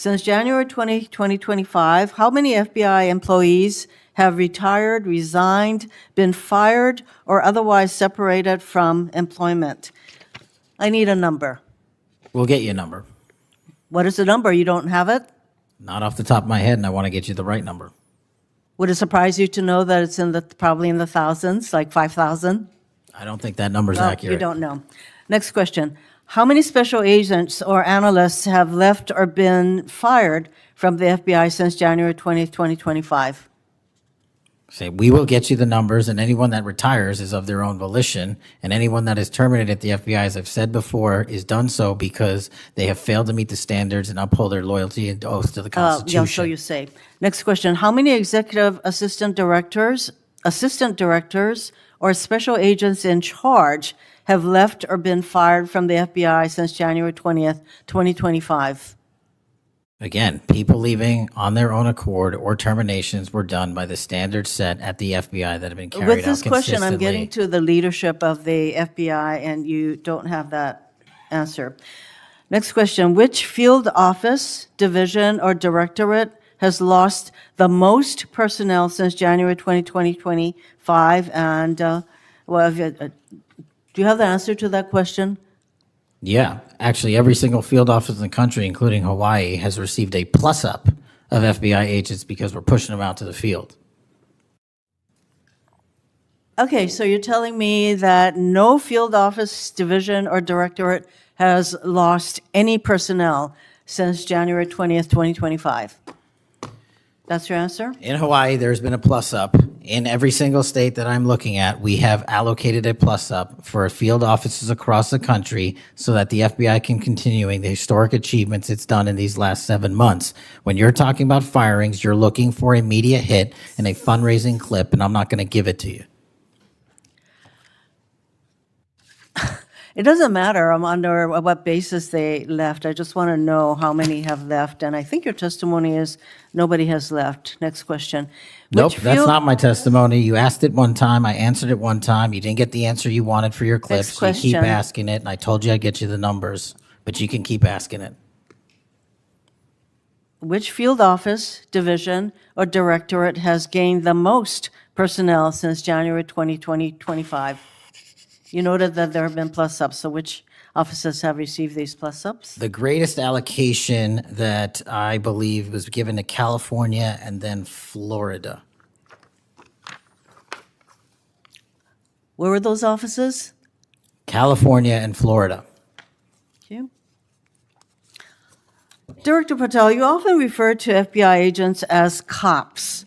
Since January 2025, how many FBI employees have retired, resigned, been fired, or otherwise separated from employment? I need a number. We'll get you a number. What is the number? You don't have it? Not off the top of my head, and I want to get you the right number. Would it surprise you to know that it's probably in the thousands, like 5,000? I don't think that number's No, accurate. you don't know. Next question. How many special agents or analysts have left or been fired from the FBI since January 20th, 2025? Say, we will get you the numbers, and anyone that retires is of their own volition, and anyone that is terminated at the FBI, as I've said before, is done so because they have failed to meet the standards and uphold their loyalty and oath to the Constitution. Yeah, so you say. Next question. How many executive assistant directors, or special agents in charge have left or been fired from the FBI since January 20th, 2025? Again, people leaving on their own accord or terminations were done by the standards set at the FBI that have been carried out With this question, I'm consistently. getting to the leadership of the FBI, and you don't have that answer. Next question. Which field office, division, or directorate has lost the most personnel since January 2025? And, do you have the answer to that question? Yeah, actually, every single field office in the country, including Hawaii, has received a plus-up of FBI agents because we're pushing them out to the field. Okay, so you're telling me that no field office, division, or directorate has lost any personnel since January 20th, 2025. That's your answer? In Hawaii, there's been a plus-up. In every single state that I'm looking at, we have allocated a plus-up for field offices across the country so that the FBI can continuing the historic achievements it's done in these last 7 months. When you're talking about firings, you're looking for a media hit and a fundraising clip, and I'm not going to give it to you. It doesn't matter under what basis they left. I just want to know how many have left. And I think your testimony is nobody has left. Next question. Nope, Which that's field- not my testimony. You asked it one time. I answered it one time. You didn't get the answer you wanted for your clips. Next So you keep question. asking it, and I told you I'd get you the numbers, but you can keep asking it. Which field office, division, or directorate has gained the most personnel since January 2025? You noted that there have been plus-ups, so which offices have received these plus-ups? The greatest allocation that I believe was given to California and then Florida. Where were those offices? California and Florida. Thank you. Director Patel, you often refer to FBI agents as cops.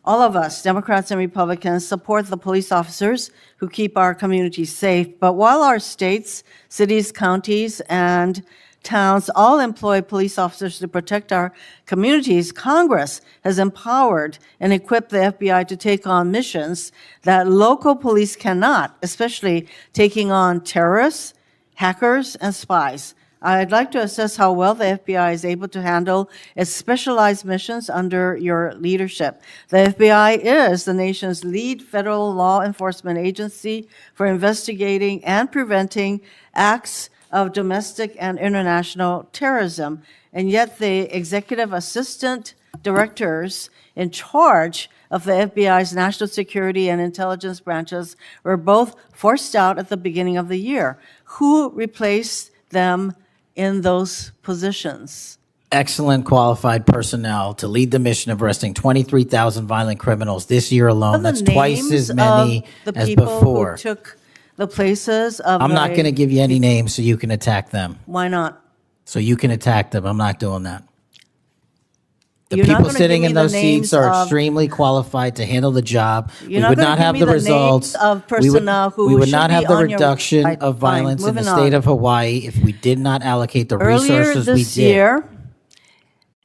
All of us, Democrats and Republicans, support the police officers who keep our communities safe. But while our states, cities, counties, and towns all employ police officers to protect our communities, Congress has empowered and equipped the FBI to take on missions that local police cannot, especially taking on terrorists, hackers, and spies. I'd like to assess how well the FBI is able to handle its specialized missions under your leadership. The FBI is the nation's lead federal law enforcement agency for investigating and preventing acts of domestic and international terrorism. And yet the executive assistant directors in charge of the FBI's national security and intelligence branches were both forced out at the beginning of the year. Who replaced them in those positions? Excellent qualified personnel to lead the mission of arresting 23,000 violent criminals this year alone. That's twice as many the as people before. who took the places of I'm not going to give you any names so you can attack them. Why not? So you can attack them. I'm not doing that. The You're not people gonna sitting give in me the those names seats are of- extremely qualified to handle the job. You're We not would gonna not give have me the the names results. of We would- personnel who we would should not be have the on your- reduction Right, of fine, violence in the moving state on. of Hawaii if we did not allocate the Earlier resources we this did. year,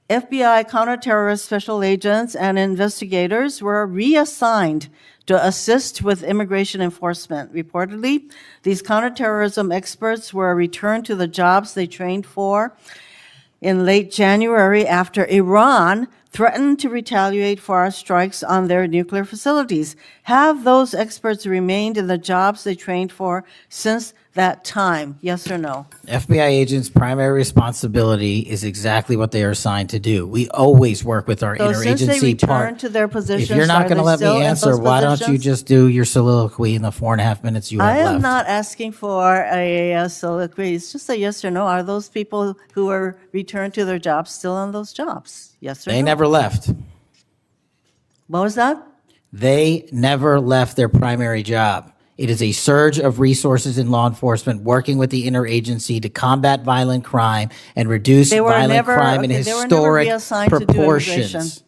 FBI counterterrorist special agents and investigators were reassigned to assist with immigration enforcement. Reportedly, these counterterrorism experts were returned to the jobs they trained for in late January after Iran threatened to retaliate for our strikes on their nuclear facilities. Have those experts remained in the jobs they trained for since that time? Yes or no? FBI agents' primary responsibility is exactly what they are assigned to do. We always work with our So since they interagency returned part. to their positions, If you're not are going to they let still me in answer, those why don't you positions? just do your soliloquy in the 4.5 minutes you have I left? am not asking for a soliloquy. It's just a yes or no. Are those people who were returned to their jobs still on those jobs? Yes or no? They never left. What was that? They never left their primary job. It is a surge of resources in law enforcement working with the interagency to combat violent crime and reduce They were violent never- crime in okay, they were never historic reassigned to do proportions.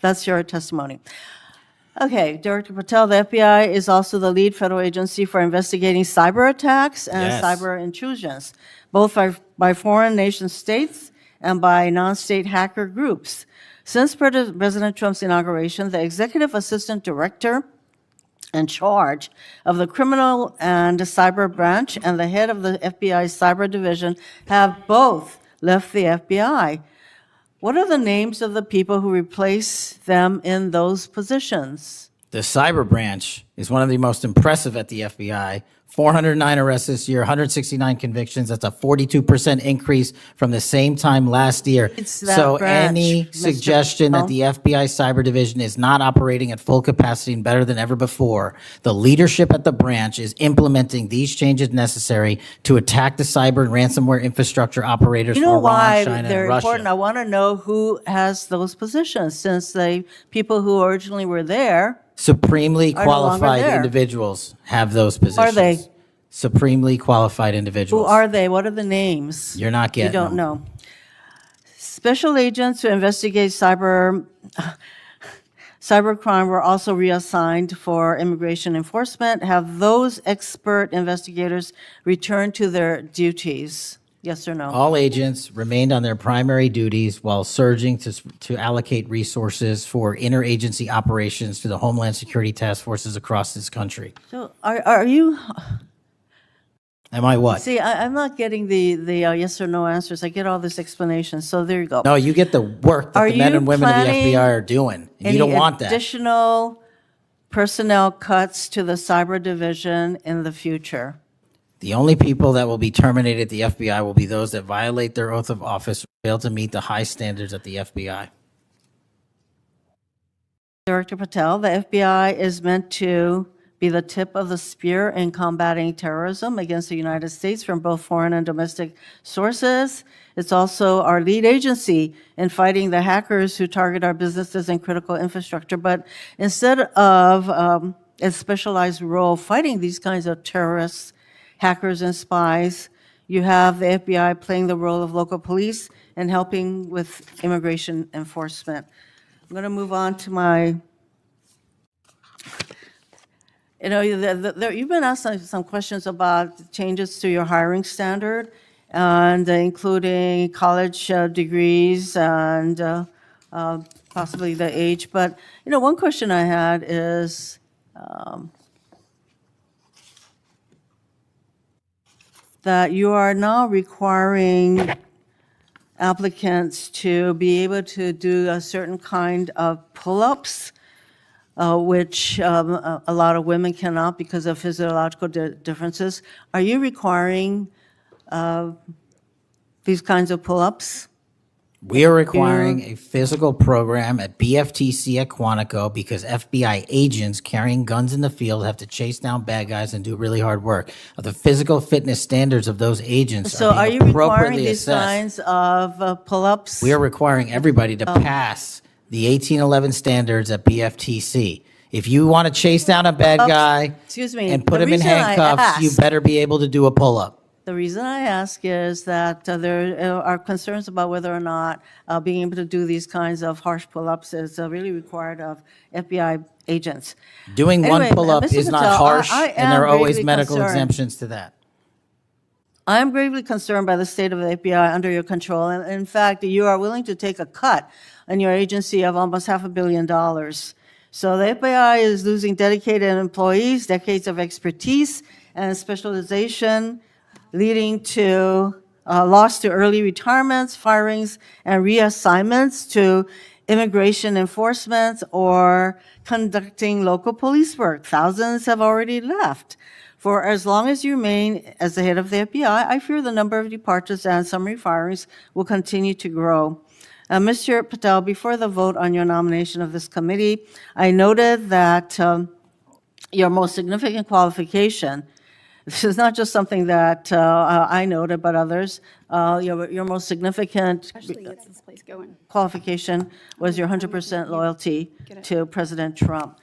That's your testimony. Okay, Director Patel, the FBI is also the lead federal agency for investigating cyber attacks and Yes. cyber intrusions, both by foreign nation states and by non-state hacker groups. Since President Trump's inauguration, the executive assistant director in charge of the criminal and cyber branch and the head of the FBI cyber division have both left the FBI. What are the names of the people who replace them in those positions? The cyber branch is one of the most impressive at the FBI. 409 arrests this year, 169 convictions. That's a 42% increase from the same time last year. It's that So branch, any Mr. suggestion that the FBI cyber division is not operating at full capacity and better than ever before, the leadership at the branch is implementing these changes necessary to attack the cyber and ransomware infrastructure operators You for know Iran, why China, they're and Russia. important? I want to know who has those positions, since the people who originally were there. Supremely are no longer qualified there. individuals have those positions. Are they? Supremely qualified Who individuals. are they? What are the names? You're not You getting don't them. know. Special agents who investigate cybercrime were also reassigned for immigration enforcement. Have those expert investigators returned to their duties? Yes or no? All agents remained on their primary duties while surging to allocate resources for interagency operations to the Homeland Security task forces across this country. So are you, Am I what? see, I'm not getting the yes or no answers. I get all this explanation, so there you go. No, you get the work that Are the men you and women of the planning FBI are doing, and you don't want that. additional personnel cuts to the cyber division in the future? The only people that will be terminated at the FBI will be those that violate their oath of office or fail to meet the high standards at the FBI. Director Patel, the FBI is meant to be the tip of the spear in combating terrorism against the United States from both foreign and domestic sources. It's also our lead agency in fighting the hackers who target our businesses and critical infrastructure. But instead of a specialized role fighting these kinds of terrorists, hackers, and spies, you have the FBI playing the role of local police and helping with immigration enforcement. I'm going to move on to my, you've been asked some questions about changes to your hiring standard, and including college degrees and possibly the age. But, one question I had is, that you are now requiring applicants to be able to do a certain kind of pull-ups, which a lot of women cannot because of physiological differences. Are you requiring these kinds of pull-ups? We are requiring a physical program at BFTC at Quantico because FBI agents carrying guns in the field have to chase down bad guys and do really hard work. The physical fitness standards of those agents So are are being you requiring appropriately these assessed. kinds of pull-ups? We are requiring everybody to pass the 1811 standards at BFTC. If you want to chase down a bad guy Excuse me, and put the him in reason I handcuffs, you asked- better be able to do a pull-up. The reason I ask is that there are concerns about whether or not being able to do these kinds of harsh pull-ups is really required of FBI agents. Doing Anyway, one pull-up Mr. is not Patel, harsh, I and there are am always gravely medical concerned. exemptions to that. I am gravely concerned by the state of the FBI under your control. And in fact, you are willing to take a cut on your agency of almost $500 million. So the FBI is losing dedicated employees, decades of expertise and specialization, leading to lost to early retirements, firings, and reassignments to immigration enforcement or conducting local police work. Thousands have already left. For as long as you remain as the head of the FBI, I fear the number of departures and summary firings will continue to grow. Mr. Patel, before the vote on your nomination of this committee, I noted that your most significant qualification, this is not just something that I noted, but others, your most significant Gets this place going. qualification was your 100% loyalty to President Trump.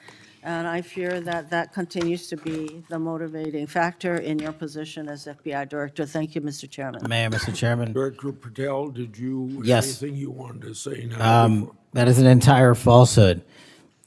And I fear that that continues to be the motivating factor in your position as FBI Director. Thank you, Mr. Chairman. Mayor, Mr. Chairman. Director Patel, did you have Yes. anything you wanted to say now? That is an entire falsehood.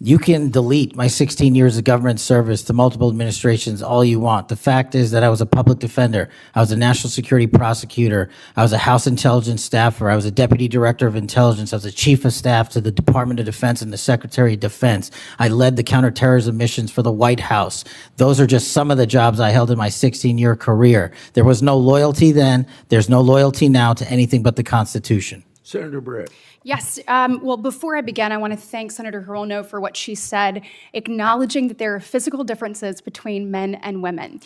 You can delete my 16 years of government service to multiple administrations all you want. The fact is that I was a public defender. I was a national security prosecutor. I was a House intelligence staffer. I was a deputy director of intelligence. I was a chief of staff to the Department of Defense and the Secretary of Defense. I led the counterterrorism missions for the White House. Those are just some of the jobs I held in my 16-year career. There was no loyalty then. There's no loyalty now to anything but the Constitution. Senator Brett. Yes. Well, before I begin, I want to thank Senator Hirono for what she said, acknowledging that there are physical differences between men and women.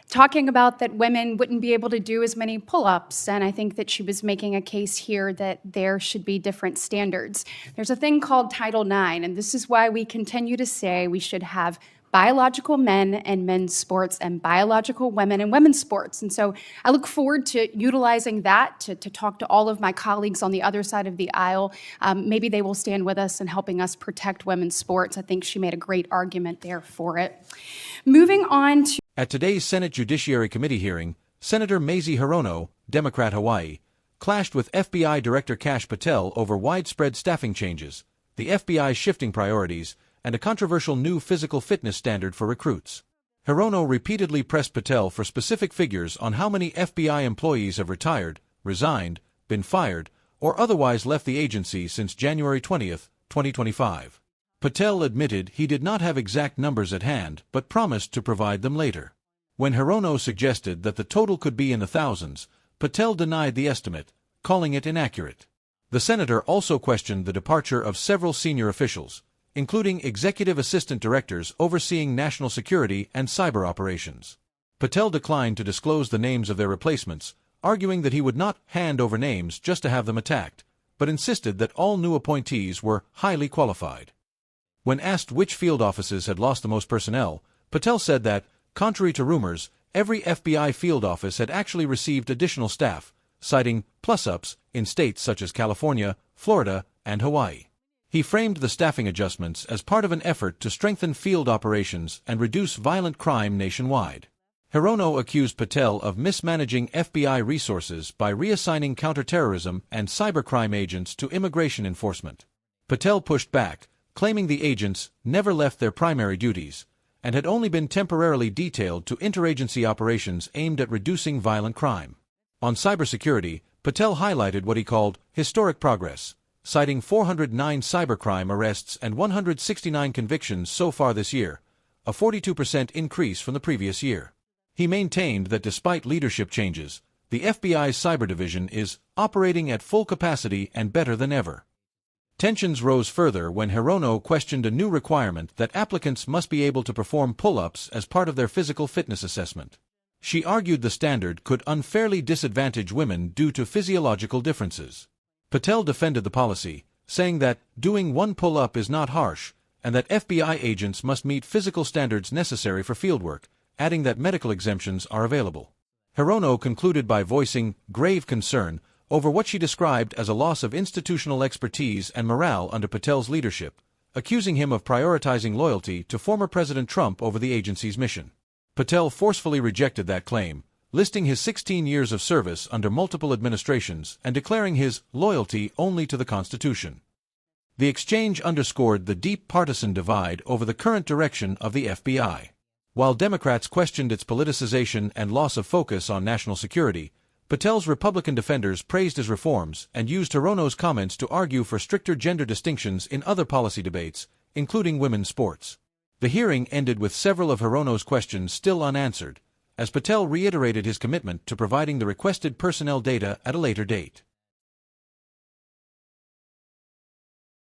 Talking about that women wouldn't be able to do as many pull-ups, and I think that she was making a case here that there should be different standards. There's a thing called Title IX, and this is why we continue to say we should have biological men and men's sports and biological women and women's sports. And so I look forward to utilizing that to talk to all of my colleagues on the other side of the aisle. Maybe they will stand with us in helping us protect women's sports. I think she made a great argument there for it. Moving on to... At today's Senate Judiciary Committee hearing, Senator Mazie Hirono, Democrat Hawaii, clashed with FBI Director Kash Patel over widespread staffing changes, the FBI's shifting priorities, and a controversial new physical fitness standard for recruits. Hirono repeatedly pressed Patel for specific figures on how many FBI employees have retired, resigned, been fired, or otherwise left the agency since January 20, 2025. Patel admitted he did not have exact numbers at hand but promised to provide them later. When Hirono suggested that the total could be in the thousands, Patel denied the estimate, calling it inaccurate. The senator also questioned the departure of several senior officials, including executive assistant directors overseeing national security and cyber operations. Patel declined to disclose the names of their replacements, arguing that he would not hand over names just to have them attacked, but insisted that all new appointees were highly qualified. When asked which field offices had lost the most personnel, Patel said that, contrary to rumors, every FBI field office had actually received additional staff, citing plus-ups in states such as California, Florida, and Hawaii. He framed the staffing adjustments as part of an effort to strengthen field operations and reduce violent crime nationwide. Hirono accused Patel of mismanaging FBI resources by reassigning counterterrorism and cybercrime agents to immigration enforcement. Patel pushed back, claiming the agents never left their primary duties and had only been temporarily detailed to interagency operations aimed at reducing violent crime. On cybersecurity, Patel highlighted what he called historic progress, citing 409 cybercrime arrests and 169 convictions so far this year, a 42% increase from the previous year. He maintained that despite leadership changes, the FBI's cyber division is operating at full capacity and better than ever. Tensions rose further when Hirono questioned a new requirement that applicants must be able to perform pull-ups as part of their physical fitness assessment. She argued the standard could unfairly disadvantage women due to physiological differences. Patel defended the policy, saying that doing one pull-up is not harsh, and that FBI agents must meet physical standards necessary for fieldwork, adding that medical exemptions are available. Hirono concluded by voicing grave concern over what she described as a loss of institutional expertise and morale under Patel's leadership, accusing him of prioritizing loyalty to former President Trump over the agency's mission. Patel forcefully rejected that claim, listing his 16 years of service under multiple administrations and declaring his loyalty only to the Constitution. The exchange underscored the deep partisan divide over the current direction of the FBI. While Democrats questioned its politicization and loss of focus on national security, Patel's Republican defenders praised his reforms and used Hirono's comments to argue for stricter gender distinctions in other policy debates, including women's sports. The hearing ended with several of Hirono's questions still unanswered, as Patel reiterated his commitment to providing the requested personnel data at a later date.